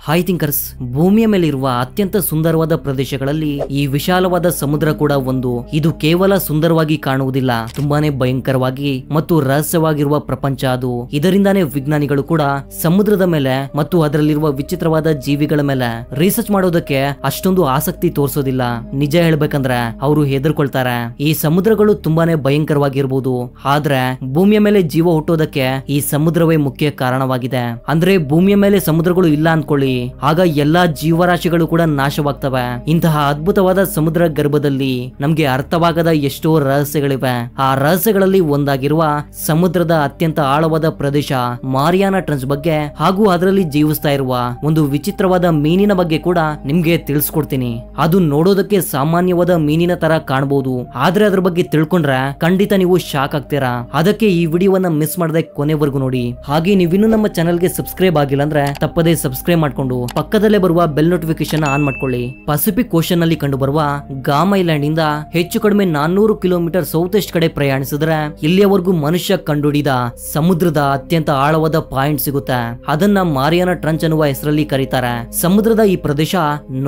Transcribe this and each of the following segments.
Hi thinkers, ಭೂಮಿಯ ಮೇಲೆ ಇರುವ ಅತ್ಯಂತ ಸುಂದರವಾದ ಪ್ರದೇಶಗಳಲ್ಲಿ ಈ ವಿಶಾಲವಾದ ಸಮುದ್ರ ಕೂಡ ಒಂದು. ಇದು ಕೇವಲ ಸುಂದರವಾಗಿ ಕಾಣುವುದಿಲ್ಲ, ತುಂಬಾನೇ ಭಯಂಕರವಾಗಿ ಮತ್ತು ರಹಸ್ಯವಾಗಿರುವ ಪ್ರಪಂಚ ಅದು. ಇದರಿಂದಾನೇ ವಿಜ್ಞಾನಿಗಳು ಕೂಡ ಸಮುದ್ರದ ಮೇಲೆ ಮತ್ತು ಅದರಲ್ಲಿರುವ ವಿಚಿತ್ರವಾದ ಜೀವಿಗಳ ಮೇಲೆ ರಿಸರ್ಚ್ ಮಾಡೋದಕ್ಕೆ ಅಷ್ಟೊಂದು ಆಸಕ್ತಿ ತೋರಿಸೋದಿಲ್ಲ. ನಿಜ ಹೇಳ್ಬೇಕಂದ್ರೆ ಅವರು ಹೆದರ್ಕೊಳ್ತಾರೆ. ಈ ಸಮುದ್ರಗಳು ತುಂಬಾನೇ ಭಯಂಕರವಾಗಿರ್ಬೋದು, ಆದ್ರೆ ಭೂಮಿಯ ಮೇಲೆ ಜೀವ ಹುಟ್ಟೋದಕ್ಕೆ ಈ ಸಮುದ್ರವೇ ಮುಖ್ಯ ಕಾರಣವಾಗಿದೆ. ಅಂದ್ರೆ ಭೂಮಿಯ ಮೇಲೆ ಸಮುದ್ರಗಳು ಇಲ್ಲ ಅನ್ಕೊಳ್ಳಿ, ಆಗ ಎಲ್ಲಾ ಜೀವರಾಶಿಗಳು ಕೂಡ ನಾಶವಾಗ್ತವೆ. ಇಂತಹ ಅದ್ಭುತವಾದ ಸಮುದ್ರ ಗರ್ಭದಲ್ಲಿ ನಮ್ಗೆ ಅರ್ಥವಾಗದ ಎಷ್ಟೋ ರಹಸ್ಯಗಳಿವೆ. ಆ ರಹಸ್ಯಗಳಲ್ಲಿ ಒಂದಾಗಿರುವ ಸಮುದ್ರದ ಅತ್ಯಂತ ಆಳವಾದ ಪ್ರದೇಶ ಮಾರಿಯಾನಾ ಟ್ರೆಂಚ್ ಬಗ್ಗೆ ಹಾಗೂ ಅದರಲ್ಲಿ ಜೀವಿಸ್ತಾ ಇರುವ ಒಂದು ವಿಚಿತ್ರವಾದ ಮೀನಿನ ಬಗ್ಗೆ ಕೂಡ ನಿಮ್ಗೆ ತಿಳಿಸ್ಕೊಡ್ತೀನಿ. ಅದು ನೋಡೋದಕ್ಕೆ ಸಾಮಾನ್ಯವಾದ ಮೀನಿನ ತರ ಕಾಣಬಹುದು, ಆದ್ರೆ ಅದ್ರ ಬಗ್ಗೆ ತಿಳ್ಕೊಂಡ್ರೆ ಖಂಡಿತ ನೀವು ಶಾಕ್ ಆಗ್ತೀರಾ. ಅದಕ್ಕೆ ಈ ವಿಡಿಯೋವನ್ನ ಮಿಸ್ ಮಾಡದೆ ಕೊನೆವರೆಗೂ ನೋಡಿ. ಹಾಗೆ ನೀವಿನ್ನು ನಮ್ಮ ಚಾನೆಲ್ಗೆ ಸಬ್ಸ್ಕ್ರೈಬ್ ಆಗಿಲ್ಲ ಅಂದ್ರೆ ತಪ್ಪದೇ ಸಬ್ಸ್ಕ್ರೈಬ್ ಮಾಡ್ಕೊಂಡು ಪಕ್ಕದಲ್ಲೇ ಬರುವ ಬೆಲ್ ನೋಟಿಫಿಕೇಶನ್ ಆನ್ ಮಾಡ್ಕೊಳ್ಳಿ. ಪಸಿಫಿಕ್ ಓಷನ್ ನಲ್ಲಿ ಕಂಡು ಬರುವ ಗಾಮ್ ಐಲ್ಯಾಂಡ್ ಇಂದ ಹೆಚ್ಚು ಕಡಿಮೆ 400 ಕಿಲೋಮೀಟರ್ ಸೌತ್ ಈಸ್ಟ್ ಕಡೆ ಪ್ರಯಾಣಿಸಿದ್ರೆ ಇಲ್ಲಿಯವರೆಗೂ ಮನುಷ್ಯ ಕಂಡುಹಿಡಿದ ಸಮುದ್ರದ ಅತ್ಯಂತ ಆಳವಾದ ಪಾಯಿಂಟ್ ಸಿಗುತ್ತೆ. ಅದನ್ನ ಮಾರಿಯಾನಾ ಟ್ರೆಂಚ್ ಅನ್ನುವ ಹೆಸರಲ್ಲಿ ಕರೀತಾರೆ. ಸಮುದ್ರದ ಈ ಪ್ರದೇಶ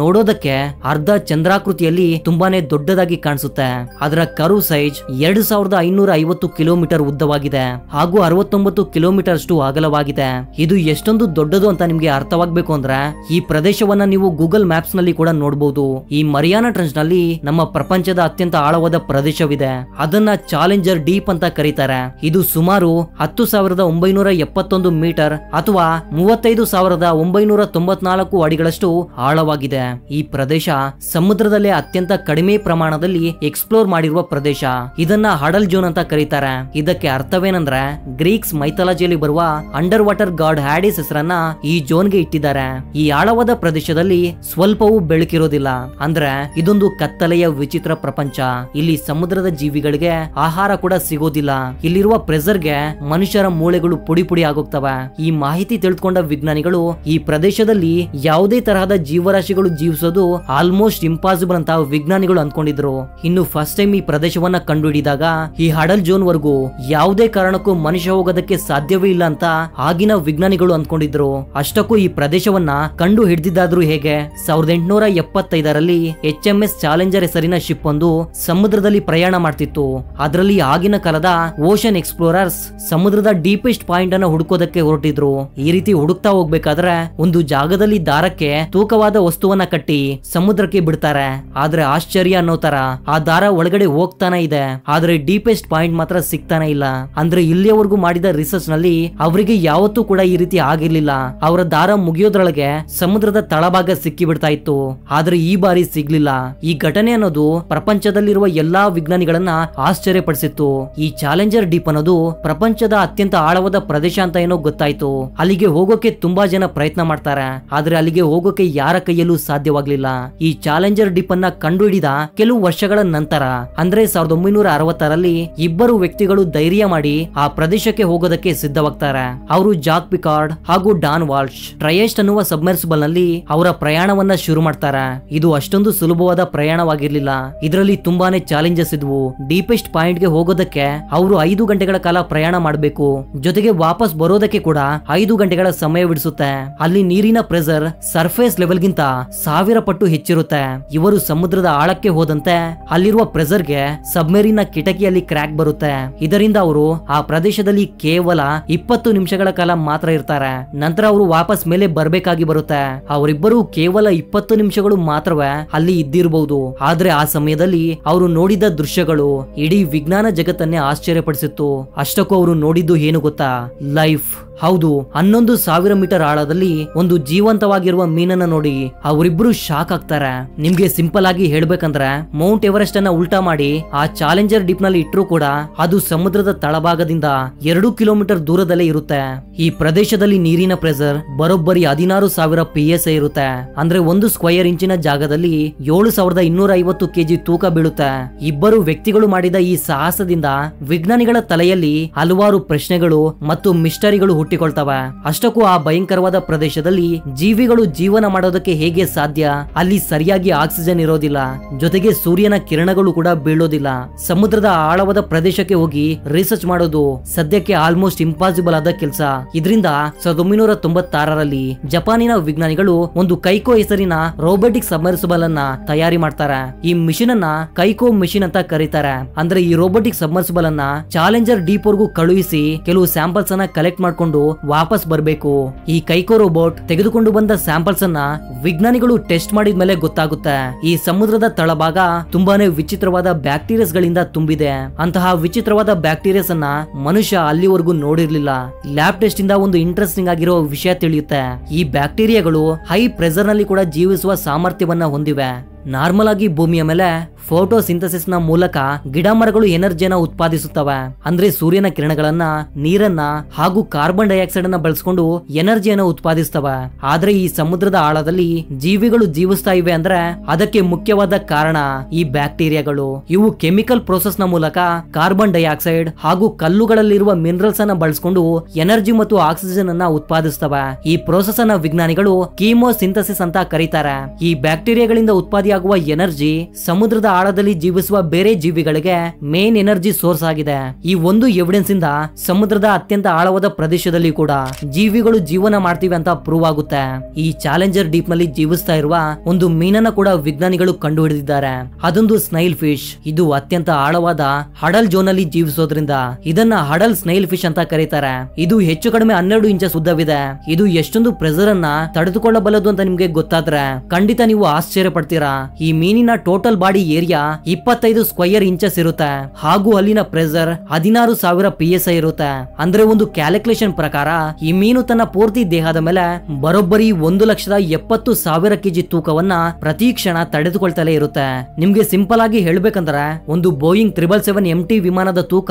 ನೋಡೋದಕ್ಕೆ ಅರ್ಧ ಚಂದ್ರಾಕೃತಿಯಲ್ಲಿ ತುಂಬಾನೇ ದೊಡ್ಡದಾಗಿ ಕಾಣಿಸುತ್ತೆ. ಅದರ ಕರ್ವ್ ಸೈಜ್ 2550 ಕಿಲೋಮೀಟರ್ ಉದ್ದವಾಗಿದೆ ಹಾಗೂ 69 ಕಿಲೋಮೀಟರ್ ಅಷ್ಟು ಅಗಲವಾಗಿದೆ. ಇದು ಎಷ್ಟೊಂದು ದೊಡ್ಡದು ಅಂತ ನಿಮ್ಗೆ ಅರ್ಥವಾಗಬೇಕು ಅಂದ್ರೆ ಈ ಪ್ರದೇಶವನ್ನ ನೀವು ಗೂಗಲ್ ಮ್ಯಾಪ್ಸ್ ನಲ್ಲಿ ಕೂಡ ನೋಡಬಹುದು. ಈ ಮರಿಯಾನಾ ಟ್ರೆಂಚ್ ನಲ್ಲಿ ನಮ್ಮ ಪ್ರಪಂಚದ ಅತ್ಯಂತ ಆಳವಾದ ಪ್ರದೇಶವಿದೆ. ಅದನ್ನ ಚಾಲೆಂಜರ್ ಡೀಪ್ ಅಂತ ಕರೀತಾರೆ. ಇದು ಸುಮಾರು 10,971 ಮೀಟರ್ ಅಥವಾ 35,994 ಅಡಿಗಳಷ್ಟು ಆಳವಾಗಿದೆ. ಈ ಪ್ರದೇಶ ಸಮುದ್ರದಲ್ಲೇ ಅತ್ಯಂತ ಕಡಿಮೆ ಪ್ರಮಾಣದಲ್ಲಿ ಎಕ್ಸ್ಪ್ಲೋರ್ ಮಾಡಿರುವ ಪ್ರದೇಶ. ಇದನ್ನ ಹಡಲ್ ಜೋನ್ ಅಂತ ಕರೀತಾರೆ. ಇದಕ್ಕೆ ಅರ್ಥವೇನಂದ್ರೆ ಗ್ರೀಕ್ಸ್ ಮೈಥಾಲಜಿಯಲ್ಲಿ ಬರುವ ಅಂಡರ್ ವಾಟರ್ ಗಾಡ್ ಹ್ಯಾಡಿಸ್ ಹೆಸರನ್ನ ಈ ಜೋನ್ಗೆ ಇಟ್ಟಿದ್ದಾರೆ. ಈ ಆಳವಾದ ಪ್ರದೇಶದಲ್ಲಿ ಸ್ವಲ್ಪವೂ ಬೆಳಕಿರೋದಿಲ್ಲ, ಅಂದ್ರೆ ಇದೊಂದು ಕತ್ತಲೆಯ ವಿಚಿತ್ರ ಪ್ರಪಂಚ. ಇಲ್ಲಿ ಸಮುದ್ರದ ಜೀವಿಗಳಿಗೆ ಆಹಾರ ಕೂಡ ಸಿಗೋದಿಲ್ಲ. ಇಲ್ಲಿರುವ ಪ್ರೆಷರ್ಗೆ ಮನುಷ್ಯರ ಮೂಳೆಗಳು ಪುಡಿ ಪುಡಿ ಆಗೋಗ್ತವೆ. ಈ ಮಾಹಿತಿ ತಿಳ್ಕೊಂಡ ವಿಜ್ಞಾನಿಗಳು ಈ ಪ್ರದೇಶದಲ್ಲಿ ಯಾವುದೇ ತರಹದ ಜೀವರಾಶಿಗಳು ಜೀವಿಸೋದು ಆಲ್ಮೋಸ್ಟ್ ಇಂಪಾಸಿಬಲ್ ಅಂತ ವಿಜ್ಞಾನಿಗಳು ಅನ್ಕೊಂಡಿದ್ರು. ಇನ್ನು ಫಸ್ಟ್ ಟೈಮ್ ಈ ಪ್ರದೇಶವನ್ನ ಕಂಡುಹಿಡಿದಾಗ ಈ ಹಡಲ್ ಜೋನ್ ವರೆಗೂ ಯಾವುದೇ ಕಾರಣಕ್ಕೂ ಮನುಷ್ಯ ಹೋಗೋದಕ್ಕೆ ಸಾಧ್ಯವೇ ಇಲ್ಲ ಅಂತ ಆಗಿನ ವಿಜ್ಞಾನಿಗಳು ಅನ್ಕೊಂಡಿದ್ರು. ಅಷ್ಟಕ್ಕೂ ಈ ಪ್ರದೇಶವನ್ನ ಕಂಡು ಹಿಡಿದಿದ್ದಾದ್ರೂ ಹೇಗೆ? 1875ರಲ್ಲಿ HMS ಚಾಲೆಂಜರ್ ಹೆಸರಿನ ಶಿಪ್ ಒಂದು ಸಮುದ್ರದಲ್ಲಿ ಪ್ರಯಾಣ ಮಾಡ್ತಿತ್ತು. ಅದರಲ್ಲಿ ಆಗಿನ ಕಾಲದ ಓಷನ್ ಎಕ್ಸ್ಪ್ಲೋರರ್ಸ್ ಸಮುದ್ರದ ಡೀಪೆಸ್ಟ್ ಪಾಯಿಂಟ್ ಅನ್ನ ಹುಡುಕೋದಕ್ಕೆ ಹೊರಟಿದ್ರು. ಈ ರೀತಿ ಹುಡುಕ್ತಾ ಹೋಗ್ಬೇಕಾದ್ರೆ ಒಂದು ಜಾಗದಲ್ಲಿ ದಾರಕ್ಕೆ ತೂಕವಾದ ವಸ್ತುವನ್ನ ಕಟ್ಟಿ ಸಮುದ್ರಕ್ಕೆ ಬಿಡ್ತಾರೆ. ಆದ್ರೆ ಆಶ್ಚರ್ಯ ಅನ್ನೋ ತರ ಆ ದಾರ ಒಳಗಡೆ ಹೋಗ್ತಾನೆ ಇದೆ, ಆದ್ರೆ ಡೀಪೆಸ್ಟ್ ಪಾಯಿಂಟ್ ಮಾತ್ರ ಸಿಗ್ತಾನೆ ಇಲ್ಲ. ಅಂದ್ರೆ ಇಲ್ಲಿಯವರೆಗೂ ಮಾಡಿದ ರಿಸರ್ಚ್ ನಲ್ಲಿ ಅವರಿಗೆ ಯಾವತ್ತೂ ಕೂಡ ಈ ರೀತಿ ಆಗಿರ್ಲಿಲ್ಲ. ಅವರ ದಾರ ಮುಗಿಯೋದ್ರೊಳಗೆ ಸಮುದ್ರದ ತಳಭಾಗ ಸಿಕ್ಕಿ ಬಿಡ್ತಾ ಇತ್ತು, ಆದ್ರೆ ಈ ಬಾರಿ ಸಿಗ್ಲಿಲ್ಲ. ಈ ಘಟನೆ ಅನ್ನೋದು ಪ್ರಪಂಚದಲ್ಲಿರುವ ಎಲ್ಲಾ ವಿಜ್ಞಾನಿಗಳನ್ನ ಆಶ್ಚರ್ಯಪಡಿಸಿತ್ತು. ಈ ಚಾಲೆಂಜರ್ ಡೀಪ್ ಅನ್ನೋದು ಪ್ರಪಂಚದ ಅತ್ಯಂತ ಆಳವಾದ ಪ್ರದೇಶ ಅಂತ ಏನೋ ಗೊತ್ತಾಯ್ತು. ಅಲ್ಲಿಗೆ ಹೋಗೋಕೆ ತುಂಬಾ ಜನ ಪ್ರಯತ್ನ ಮಾಡ್ತಾರೆ, ಆದ್ರೆ ಅಲ್ಲಿಗೆ ಹೋಗೋಕೆ ಯಾರ ಕೈಯಲ್ಲೂ ಸಾಧ್ಯವಾಗ್ಲಿಲ್ಲ. ಈ ಚಾಲೆಂಜರ್ ಡೀಪ್ ಅನ್ನ ಕಂಡುಹಿಡಿದ ಕೆಲವು ವರ್ಷಗಳ ನಂತರ ಅಂದ್ರೆ 1960ರಲ್ಲಿ ಇಬ್ಬರು ವ್ಯಕ್ತಿಗಳು ಧೈರ್ಯ ಮಾಡಿ ಆ ಪ್ರದೇಶಕ್ಕೆ ಹೋಗೋದಕ್ಕೆ ಸಿದ್ಧವಾಗ್ತಾರೆ. ಅವರು ಜಾಕ್ ಪಿಕಾರ್ಡ್ ಹಾಗೂ ಡಾನ್ ವಾಲ್ಶ್ ಟ್ರಯೆಸ್ಟ್ ಅನ್ನುವ ಸಬ್ಮರ್ಸಿಬಲ್ ನಲ್ಲಿ ಅವರ ಪ್ರಯಾಣವನ್ನ ಶುರು ಮಾಡ್ತಾರೆ. ಇದು ಅಷ್ಟೊಂದು ಸುಲಭವಾದ ಪ್ರಯಾಣವಾಗಿರ್ಲಿಲ್ಲ. ಇದರಲ್ಲಿ ತುಂಬಾನೇ ಚಾಲೆಂಜಸ್ ಇದ್ವು. ಡೀಪೆಸ್ಟ್ ಪಾಯಿಂಟ್ ಗೆ ಹೋಗೋದಕ್ಕೆ ಅವರು 5 ಗಂಟೆಗಳ ಕಾಲ ಪ್ರಯಾಣ ಮಾಡಬೇಕು. ಜೊತೆಗೆ ವಾಪಸ್ ಬರೋದಕ್ಕೆ ಕೂಡ 5 ಗಂಟೆಗಳ ಸಮಯವಿಡಿಸುತ್ತೆ. ಅಲ್ಲಿ ನೀರಿನ ಪ್ರೆಷರ್ ಸರ್ಫೇಸ್ ಲೆವೆಲ್ ಗಿಂತ 1000 ಪಟ್ಟು ಹೆಚ್ಚಿರುತ್ತೆ. ಇವರು ಸಮುದ್ರದ ಆಳಕ್ಕೆ ಹೋದಂತೆ ಅಲ್ಲಿರುವ ಪ್ರೆಷರ್ಗೆ ಸಬ್ಮೆರಿನ್ ನ ಕಿಟಕಿಯಲ್ಲಿ ಕ್ರ್ಯಾಕ್ ಬರುತ್ತೆ. ಇದರಿಂದ ಅವರು ಆ ಪ್ರದೇಶದಲ್ಲಿ ಕೇವಲ 20 ನಿಮಿಷಗಳ ಕಾಲ ಮಾತ್ರ ಇರ್ತಾರೆ. ನಂತರ ಅವರು ವಾಪಸ್ ಮೇಲೆ ಬರ್ಬೇಕಾಗಿ ಬರುತ್ತೆ. ಅವರಿಬ್ಬರು ಕೇವಲ 20 ನಿಮಿಷಗಳು ಮಾತ್ರವೇ ಅಲ್ಲಿ ಇದ್ದಿರಬಹುದು, ಆದ್ರೆ ಆ ಸಮಯದಲ್ಲಿ ಅವರು ನೋಡಿದ ದೃಶ್ಯಗಳು ಇಡೀ ವಿಜ್ಞಾನ ಜಗತ್ತನ್ನೇ ಆಶ್ಚರ್ಯಪಡಿಸಿತ್ತು. ಅಷ್ಟಕ್ಕೂ ಅವರು ನೋಡಿದ್ದು ಏನು ಗೊತ್ತಾ? ಲೈಫ್. ಹೌದು, 11,000 ಮೀಟರ್ ಆಳದಲ್ಲಿ ಒಂದು ಜೀವಂತವಾಗಿರುವ ಮೀನನ್ನ ನೋಡಿ ಅವರಿಬ್ರು ಶಾಕ್ ಆಗ್ತಾರೆ. ನಿಮ್ಗೆ ಸಿಂಪಲ್ ಆಗಿ ಹೇಳ್ಬೇಕಂದ್ರೆ ಮೌಂಟ್ ಎವರೆಸ್ಟ್ ಅನ್ನ ಉಲ್ಟಾ ಮಾಡಿ ಆ ಚಾಲೆಂಜರ್ ಡೀಪ್ ನಲ್ಲಿ ಇಟ್ಟರು ಕೂಡ ಅದು ಸಮುದ್ರದ ತಳಭಾಗದಿಂದ 2 ಕಿಲೋಮೀಟರ್ ದೂರದಲ್ಲೇ ಇರುತ್ತೆ. ಈ ಪ್ರದೇಶದಲ್ಲಿ ನೀರಿನ ಪ್ರೆಷರ್ ಬರೋಬ್ಬರಿ 16,000 PSI ಇರುತ್ತೆ. ಅಂದ್ರೆ ಒಂದು ಸ್ಕ್ವಯರ್ ಇಂಚಿನ ಜಾಗದಲ್ಲಿ 7,250 kg ತೂಕ ಬೀಳುತ್ತೆ. ಇಬ್ಬರು ವ್ಯಕ್ತಿಗಳು ಮಾಡಿದ ಈ ಸಾಹಸದಿಂದ ವಿಜ್ಞಾನಿಗಳ ತಲೆಯಲ್ಲಿ ಹಲವಾರು ಪ್ರಶ್ನೆಗಳು ಮತ್ತು ಮಿಸ್ಟರಿಗಳು ಹುಟ್ಟಿಕೊಳ್ತವೆ. ಅಷ್ಟಕ್ಕೂ ಆ ಭಯಂಕರವಾದ ಪ್ರದೇಶದಲ್ಲಿ ಜೀವಿಗಳು ಜೀವನ ಮಾಡೋದಕ್ಕೆ ಹೇಗೆ ಸಾಧ್ಯ? ಅಲ್ಲಿ ಸರಿಯಾಗಿ ಆಕ್ಸಿಜನ್ ಇರೋದಿಲ್ಲ, ಜೊತೆಗೆ ಸೂರ್ಯನ ಕಿರಣಗಳು ಕೂಡ ಬೀಳೋದಿಲ್ಲ. ಸಮುದ್ರದ ಆಳವಾದ ಪ್ರದೇಶಕ್ಕೆ ಹೋಗಿ ರಿಸರ್ಚ್ ಮಾಡೋದು ಸದ್ಯಕ್ಕೆ ಆಲ್ಮೋಸ್ಟ್ ಇಂಪಾಸಿಬಲ್ ಆದ ಕೆಲಸ. ಇದರಿಂದ 1996ರಲ್ಲಿ ಜಪಾನಿನ ವಿಜ್ಞಾನಿಗಳು ಒಂದು ಕೈಕೋ ಹೆಸರಿನ ರೋಬೋಟಿಕ್ ಸಬ್ಮರ್ಸಿಬಲ್ ಅನ್ನ ತಯಾರಿ ಮಾಡ್ತಾರೆ. ಈ ಮಿಷನ್ ಅನ್ನ ಕೈಕೋ ಮಿಷನ್ ಅಂತ ಕರೀತಾರೆ. ಅಂದ್ರೆ ಈ ರೋಬೋಟಿಕ್ ಸಬ್ಮರ್ಸಿಬಲ್ ಅನ್ನ ಚಾಲೆಂಜರ್ ಡೀಪ್ ವರ್ಗೂ ಕಳುಹಿಸಿ ಕೆಲವು ಸ್ಯಾಂಪಲ್ಸ್ ಅನ್ನ ಕಲೆಕ್ಟ್ ಮಾಡ್ಕೊಂಡು ವಾಪಸ್ ಬರಬೇಕು. ಈ ಕೈಕೋ ರೋಬೋಟ್ ತೆಗೆದುಕೊಂಡು ಬಂದ ಸ್ಯಾಂಪಲ್ಸ್ ಅನ್ನ ವಿಜ್ಞಾನಿಗಳು ಟೆಸ್ಟ್ ಮಾಡಿದ್ಮೇಲೆ ಗೊತ್ತಾಗುತ್ತೆ ಈ ಸಮುದ್ರದ ತಳಭಾಗ ತುಂಬಾನೇ ವಿಚಿತ್ರವಾದ ಬ್ಯಾಕ್ಟೀರಿಯಾಸ್ ಗಳಿಂದ ತುಂಬಿದೆ. ಅಂತಹ ವಿಚಿತ್ರವಾದ ಬ್ಯಾಕ್ಟೀರಿಯಾಸ್ ಅನ್ನ ಮನುಷ್ಯ ಅಲ್ಲಿವರೆಗೂ ನೋಡಿರ್ಲಿಲ್ಲ. ಲ್ಯಾಬ್ ಟೆಸ್ಟ್ ಇಂದ ಒಂದು ಇಂಟ್ರೆಸ್ಟಿಂಗ್ ಆಗಿರೋ ವಿಷಯ ತಿಳಿಯುತ್ತೆ. ಈ ಬ್ಯಾಕ್ಟೀರಿಯಾಗಳು ಹೈ ಪ್ರೆಷರ್ ನಲ್ಲಿ ಕೂಡ ಜೀವಿಸುವ ಸಾಮರ್ಥ್ಯವನ್ನ ಹೊಂದಿವೆ. ನಾರ್ಮಲ್ ಆಗಿ ಭೂಮಿಯ ಮೇಲೆ ಫೋಟೋಸಿಂಥಸಿಸ್ ನ ಮೂಲಕ ಗಿಡ ಮರಗಳು ಎನರ್ಜಿಯನ್ನ ಉತ್ಪಾದಿಸುತ್ತವೆ. ಅಂದ್ರೆ ಸೂರ್ಯನ ಕಿರಣಗಳನ್ನ, ನೀರನ್ನ ಹಾಗೂ ಕಾರ್ಬನ್ ಡೈಆಕ್ಸೈಡ್ ಅನ್ನ ಬಳಸಿಕೊಂಡು ಎನರ್ಜಿಯನ್ನ ಉತ್ಪಾದಿಸ್ತವೆ. ಆದ್ರೆ ಈ ಸಮುದ್ರದ ಆಳದಲ್ಲಿ ಜೀವಿಗಳು ಜೀವಿಸ್ತಾ ಇವೆ ಅಂದ್ರೆ ಅದಕ್ಕೆ ಮುಖ್ಯವಾದ ಕಾರಣ ಈ ಬ್ಯಾಕ್ಟೀರಿಯಾಗಳು. ಇವು ಕೆಮಿಕಲ್ ಪ್ರೋಸೆಸ್ ನ ಮೂಲಕ ಕಾರ್ಬನ್ ಡೈಆಕ್ಸೈಡ್ ಹಾಗೂ ಕಲ್ಲುಗಳಲ್ಲಿರುವ ಮಿನರಲ್ಸ್ ಅನ್ನ ಬಳಸಿಕೊಂಡು ಎನರ್ಜಿ ಮತ್ತು ಆಕ್ಸಿಜನ್ ಅನ್ನ ಉತ್ಪಾದಿಸ್ತವೆ. ಈ ಪ್ರೋಸೆಸ್ ಅನ್ನ ವಿಜ್ಞಾನಿಗಳು ಕೀಮೋಸಿಂಥಸಿಸ್ ಅಂತ ಕರೀತಾರೆ. ಈ ಬ್ಯಾಕ್ಟೀರಿಯಾಗಳಿಂದ ಉತ್ಪಾದಿಯಾಗುವ ಎನರ್ಜಿ ಸಮುದ್ರದ ಆಳದಲ್ಲಿ ಜೀವಿಸುವ ಬೇರೆ ಜೀವಿಗಳಿಗೆ ಮೇನ್ ಎನರ್ಜಿ ಸೋರ್ಸ್ ಆಗಿದೆ. ಈ ಒಂದು ಎವಿಡೆನ್ಸ್ ಇಂದ ಸಮುದ್ರದ ಅತ್ಯಂತ ಆಳವಾದ ಪ್ರದೇಶದಲ್ಲಿ ಕೂಡ ಜೀವಿಗಳು ಜೀವನ ಮಾಡ್ತಿವೆ ಅಂತ ಪ್ರೂವ್ ಆಗುತ್ತೆ. ಈ ಚಾಲೆಂಜರ್ ಡೀಪ್ ನಲ್ಲಿ ಜೀವಿಸ್ತಾ ಇರುವ ಒಂದು ಮೀನನ್ನ ಕೂಡ ವಿಜ್ಞಾನಿಗಳು ಕಂಡು ಹಿಡಿದಿದ್ದಾರೆ. ಅದೊಂದು ಸ್ನೈಲ್ ಫಿಶ್. ಇದು ಅತ್ಯಂತ ಆಳವಾದ ಹಡಲ್ ಝೋನ್ ಅಲ್ಲಿ ಜೀವಿಸೋದ್ರಿಂದ ಇದನ್ನ ಹಡಲ್ ಸ್ನೈಲ್ ಫಿಶ್ ಅಂತ ಕರೀತಾರೆ. ಇದು ಹೆಚ್ಚು ಕಡಿಮೆ 12 ಇಂಚಸ್ ಉದ್ದವಿದೆ. ಇದು ಎಷ್ಟೊಂದು ಪ್ರೆಷರ್ ಅನ್ನ ತಡೆದುಕೊಳ್ಳಬಲ್ಲದು ಅಂತ ನಿಮ್ಗೆ ಗೊತ್ತಾದ್ರೆ ಖಂಡಿತ ನೀವು ಆಶ್ಚರ್ಯ ಪಡ್ತೀರಾ. ಈ ಮೀನಿನ total body area 25 square inches ಇರುತ್ತೆ ಹಾಗೂ ಅಲ್ಲಿನ ಪ್ರೆಷರ್ 16,000 PSI ಇರುತ್ತೆ. ಅಂದ್ರೆ ಒಂದು ಕ್ಯಾಲ್ಕುಲೇಷನ್ ಪ್ರಕಾರ ಈ ಮೀನು ತನ್ನ ಪೂರ್ತಿ ದೇಹದ ಮೇಲೆ ಬರೋಬ್ಬರಿ 1,70,000 kg ತೂಕವನ್ನ ಪ್ರತಿ ಕ್ಷಣ ತಡೆದುಕೊಳ್ತಲೇ ಇರುತ್ತೆ. ನಿಮ್ಗೆ ಸಿಂಪಲ್ ಆಗಿ ಹೇಳ್ಬೇಕಂದ್ರೆ ಒಂದು ಬೋಯಿಂಗ್ 777 MT ವಿಮಾನದ ತೂಕ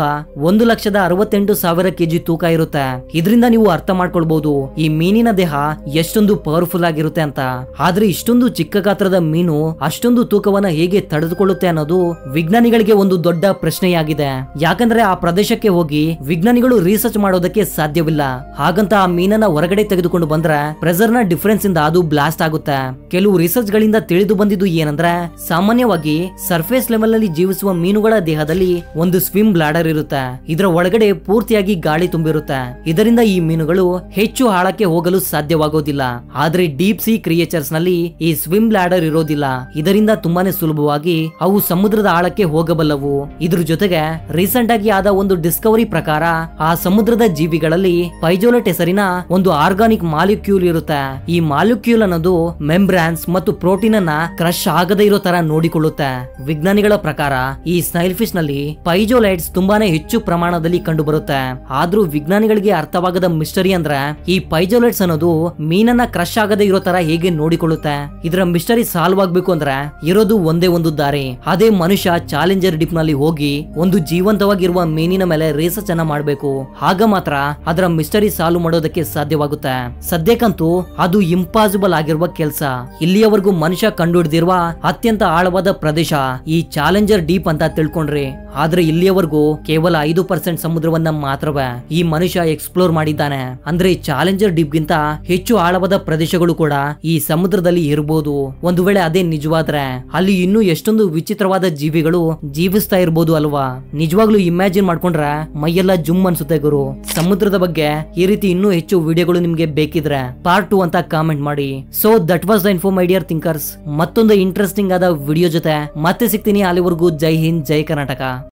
1,68,000 kg ತೂಕ ಇರುತ್ತೆ. ಇದರಿಂದ ನೀವು ಅರ್ಥ ಮಾಡ್ಕೊಳ್ಬಹುದು ಈ ಮೀನಿನ ದೇಹ ಎಷ್ಟೊಂದು ಪವರ್ಫುಲ್ ಆಗಿರುತ್ತೆ ಅಂತ. ಆದ್ರೆ ಇಷ್ಟೊಂದು ಚಿಕ್ಕ ಗಾತ್ರದ ಮೀನು ಅಷ್ಟೊಂದು ತೂಕವನ್ನ ಹೇಗೆ ತಡೆದುಕೊಳ್ಳುತ್ತೆ ಅನ್ನೋದು ವಿಜ್ಞಾನಿಗಳಿಗೆ ಒಂದು ದೊಡ್ಡ ಪ್ರಶ್ನೆಯಾಗಿದೆ. ಯಾಕಂದ್ರೆ ಆ ಪ್ರದೇಶಕ್ಕೆ ಹೋಗಿ ವಿಜ್ಞಾನಿಗಳು ರಿಸರ್ಚ್ ಮಾಡೋದಕ್ಕೆ ಸಾಧ್ಯವಿಲ್ಲ. ಹಾಗಂತ ಆ ಮೀನನ್ನ ಹೊರಗಡೆ ತೆಗೆದುಕೊಂಡು ಬಂದ್ರೆ ಪ್ರೆಷರ್ ನ ಡಿಫರೆನ್ಸ್ ಇಂದ ಅದು ಬ್ಲಾಸ್ಟ್ ಆಗುತ್ತೆ. ಕೆಲವು ರಿಸರ್ಚ್ ಗಳಿಂದ ತಿಳಿದು ಬಂದಿದ್ದು ಏನಂದ್ರೆ ಸಾಮಾನ್ಯವಾಗಿ ಸರ್ಫೇಸ್ ಲೆವೆಲ್ ನಲ್ಲಿ ಜೀವಿಸುವ ಮೀನುಗಳ ದೇಹದಲ್ಲಿ ಒಂದು ಸ್ವಿಮ್ ಬ್ಲಾಡರ್ ಇರುತ್ತೆ. ಇದರ ಒಳಗಡೆ ಪೂರ್ತಿಯಾಗಿ ಗಾಳಿ ತುಂಬಿರುತ್ತೆ. ಇದರಿಂದ ಈ ಮೀನುಗಳು ಹೆಚ್ಚು ಆಳಕ್ಕೆ ಹೋಗಲು ಸಾಧ್ಯವಾಗೋದಿಲ್ಲ. ಆದ್ರೆ ಡೀಪ್ ಸಿ ಕ್ರಿಯೇಚರ್ಸ್ ನಲ್ಲಿ ಈ ಸ್ವಿಮ್ ಬ್ಲಾಡರ್ ಇರೋದಿಲ್ಲ. ಇದರಿಂದ ತುಂಬಾನೇ ಸುಲಭವಾಗಿ ಅವು ಸಮುದ್ರದ ಆಳಕ್ಕೆ ಹೋಗಬಲ್ಲವು. ಇದ್ರ ಜೊತೆಗೆ ರೀಸೆಂಟ್ ಆಗಿ ಆದ ಒಂದು ಡಿಸ್ಕವರಿ ಪ್ರಕಾರ ಆ ಸಮುದ್ರದ ಜೀವಿಗಳಲ್ಲಿ ಪೈಜೋಲೆಟ್ ಹೆಸರಿನ ಒಂದು ಆರ್ಗಾನಿಕ್ ಮಾಲಿಕ್ಯೂಲ್ ಇರುತ್ತೆ. ಈ ಮಾಲಿಕ್ಯೂಲ್ ಅನ್ನೋದು ಮೆಂಬ್ರಾನ್ಸ್ ಮತ್ತು ಪ್ರೋಟೀನ್ ಅನ್ನ ಕ್ರಶ್ ಆಗದೇ ಇರೋ ತರ ನೋಡಿಕೊಳ್ಳುತ್ತೆ. ವಿಜ್ಞಾನಿಗಳ ಪ್ರಕಾರ ಈ ಸ್ನೈಲ್ ಫಿಶ್ ನಲ್ಲಿ ಪೈಜೋಲೈಟ್ಸ್ ತುಂಬಾನೇ ಹೆಚ್ಚು ಪ್ರಮಾಣದಲ್ಲಿ ಕಂಡು ಬರುತ್ತೆ. ಆದ್ರೂ ವಿಜ್ಞಾನಿಗಳಿಗೆ ಅರ್ಥವಾಗದ ಮಿಸ್ಟರಿ ಅಂದ್ರೆ ಈ ಪೈಜೋಲೈಟ್ಸ್ ಅನ್ನೋದು ಮೀನನ್ನ ಕ್ರಶ್ ಆಗದೇ ಇರೋ ತರ ಹೇಗೆ ನೋಡಿಕೊಳ್ಳುತ್ತೆ. ಇದರ ಮಿಸ್ಟರಿ ಸಾಲ್ವ್ ಆಗ್ಬೇಕು ಅಂದ್ರೆ ಇರೋದು ಒಂದೇ ಒಂದು ದಾರಿ. ಅದೇ ಮನುಷ್ಯ ಚಾಲೆಂಜರ್ ಡಿಪ್ ನಲ್ಲಿ ಹೋಗಿ ಒಂದು ಜೀವಂತವಾಗಿರುವ ಮೀನಿನ ಮೇಲೆ ರಿಸರ್ಚ್ ಅನ್ನ ಮಾಡಬೇಕು. ಆಗ ಮಾತ್ರ ಅದರ ಮಿಸ್ಟರಿ ಸಾಲ್ವ್ ಮಾಡೋದಕ್ಕೆ ಸಾಧ್ಯವಾಗುತ್ತೆ. ಸದ್ಯಕ್ಕಂತೂ ಅದು ಇಂಪಾಸಿಬಲ್ ಆಗಿರುವ ಕೆಲಸ. ಇಲ್ಲಿಯವರೆಗೂ ಮನುಷ್ಯ ಕಂಡುಹಿಡಿದಿರುವ ಅತ್ಯಂತ ಆಳವಾದ ಪ್ರದೇಶ ಈ ಚಾಲೆಂಜರ್ ಡೀಪ್ ಅಂತ ತಿಳ್ಕೊಂಡ್ರಿ. ಆದ್ರೆ ಇಲ್ಲಿಯವರೆಗೂ ಕೇವಲ 5% ಸಮುದ್ರವನ್ನ ಮಾತ್ರವೇ ಈ ಮನುಷ್ಯ ಎಕ್ಸ್ಪ್ಲೋರ್ ಮಾಡಿದ್ದಾನೆ. ಅಂದ್ರೆ ಚಾಲೆಂಜರ್ ಡೀಪ್ ಗಿಂತ ಹೆಚ್ಚು ಆಳವಾದ ಪ್ರದೇಶಗಳು ಕೂಡ ಈ ಸಮುದ್ರದಲ್ಲಿ ಇರಬಹುದು. ಒಂದು ವೇಳೆ ಅದೇ ನಿಜವಾದ್ರೆ ಅಲ್ಲಿ ಇನ್ನೂ ಎಷ್ಟೊಂದು ವಿಚಿತ್ರವಾದ ಜೀವಿಗಳು ಜೀವಿಸ್ತಾ ಇರಬಹುದು ಅಲ್ವಾ. ನಿಜವಾಗ್ಲೂ ಇಮ್ಯಾಜಿನ್ ಮಾಡ್ಕೊಂಡ್ರೆ ಮೈಯೆಲ್ಲ ಜುಮ್ ಅನ್ಸುತ್ತೆ ಗುರು. ಸಮುದ್ರದ ಬಗ್ಗೆ ಈ ರೀತಿ ಇನ್ನೂ ಹೆಚ್ಚು ವಿಡಿಯೋಗಳು ನಿಮ್ಗೆ ಬೇಕಿದ್ರೆ ಪಾರ್ಟ್ 2 ಅಂತ ಕಾಮೆಂಟ್ ಮಾಡಿ. So that was the info my dear thinkers. ಮತ್ತೊಂದು ಇಂಟ್ರೆಸ್ಟಿಂಗ್ ಆದ ವಿಡಿಯೋ ಜೊತೆ ಮತ್ತೆ ಸಿಗ್ತೀನಿ. ಅಲ್ಲಿವರೆಗೂ ಜೈ ಹಿಂದ್, ಜೈ ಕರ್ನಾಟಕ.